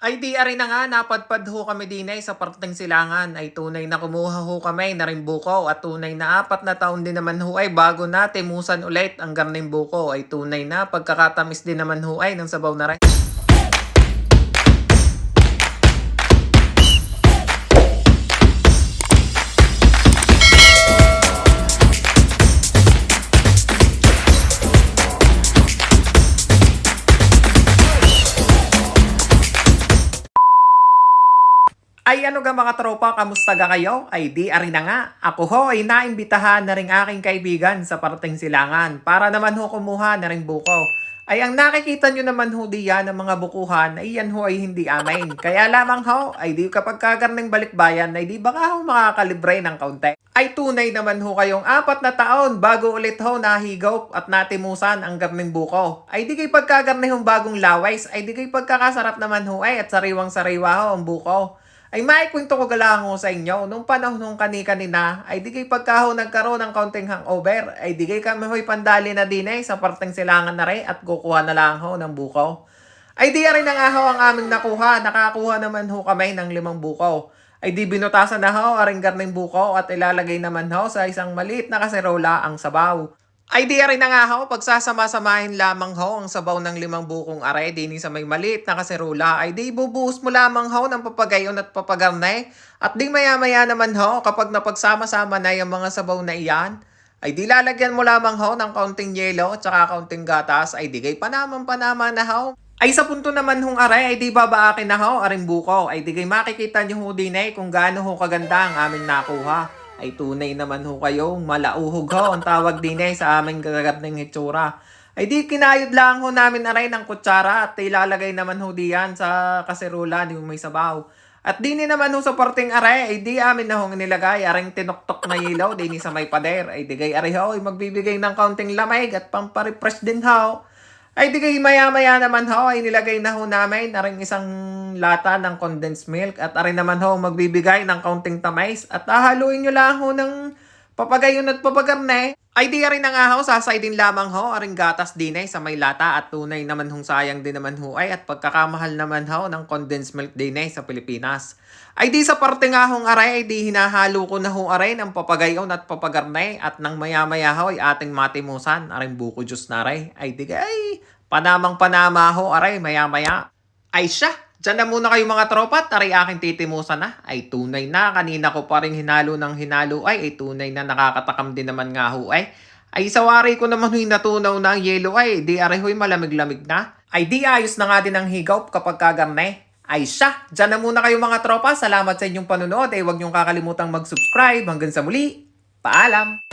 Ay di ari na nga napadpad ho kami dinay sa parteng silangan ay tunay na kumuha ho kami na rimbuko at tunay na 4 na taon din naman ho ay bago na timusan ulit ang garning buko ay tunay na pagkakatamis din naman ho ay ng sabaw na rin. Ay ano ga mga tropa, kamusta ga kayo? Ay di ari na nga. Ako ho ay naimbitahan na ring aking kaibigan sa parteng silangan para naman ho kumuha na ring buko. Ay ang nakikita nyo naman ho diyan ng mga bukuhan ay yan ho ay hindi amin. Kaya lamang ho ay di kapag kagarning balikbayan ay di baka ho makakalibre ng kaunti. Ay tunay naman ho kayong 4 na taon bago ulit ho nahigop at natimusan ang garning buko. Ay di kay pagkagarning hong bagong laways ay di kay pagkakasarap naman ho ay at sariwang sariwa ho ang buko. Ay maikwento ko galang ho sa inyo, nung panahon nung kani-kanina, ay di kay pagkaho nagkaroon ng kaunting hangover, ay di kay kami ho'y pandali na din sa parteng silangan na rin at kukuha na lang ho ng buko. Ay di rin na nga ho ang aming nakuha, nakakuha naman ho kami ng 5 buko. Ay di binutasan na ho aring garning buko at ilalagay naman ho sa isang maliit na kaserola ang sabaw. Ay di rin na nga ho, pagsasama-samahin lamang ho ang sabaw ng 5 bukong are dini sa may maliit na kaserola ay di bubuhos mo lamang ho ng papagayon at papagarnay. At di maya-maya naman ho kapag napagsama-sama na yung mga sabaw na iyan, ay di lalagyan mo lamang ho ng kaunting yelo at saka kaunting gatas ay di kay panamang-panama na ho. Ay sa punto naman hong are ay di babaakin na ho aring buko ay di kay makikita nyo ho din kung gaano ho kaganda ang aming nakuha. Ay tunay naman ho kayong malauhog ho ang tawag din sa aming gagandang hitsura. Ay di kinayod lang ho namin aray ng kutsara at ilalagay naman ho diyan sa kaserola ni may sabaw. At dini naman ho sa porting aray ay di amin na ho nilagay aring tinoktok na ilaw dini sa may pader. Ay di kay aray ho ay magbibigay ng kaunting lamig at pamparefresh din ho. Ay di kay maya-maya naman ho ay nilagay na ho namin aring isang lata ng condensed milk at aring naman ho magbibigay ng kaunting tamis at hahaluin nyo lang ho ng papagayon at papagarne. Ay di rin na nga ho, sasay din lamang ho aring gatas din sa may lata at tunay naman hong sayang din naman ho ay at pagkakamahal naman ho ng condensed milk din sa Pilipinas. Ay di sa parte nga hong aray ay di hinahalo ko na ho aray ng papagayon at papagarne at nang maya-maya ho ay ating matimusan aring buko juice na aray. Ay di ay panamang panama ho aray maya-maya. Ay siya! Diyan na muna kayo mga tropa, taray aking titimusan na. Ay tunay na, kanina ko pa rin hinalo ng hinalo ay tunay na nakakatakam din naman nga ho ay. Ay sawari ko naman huy natunaw na ang yelo ay, di aray huy malamig-lamig na. Ay di ayos na nga din ang higop kapag kagarne. Ay siya, diyan na muna kayo mga tropa, salamat sa inyong panonood ay huwag niyong kakalimutang mag-subscribe. Hanggang sa muli, paalam!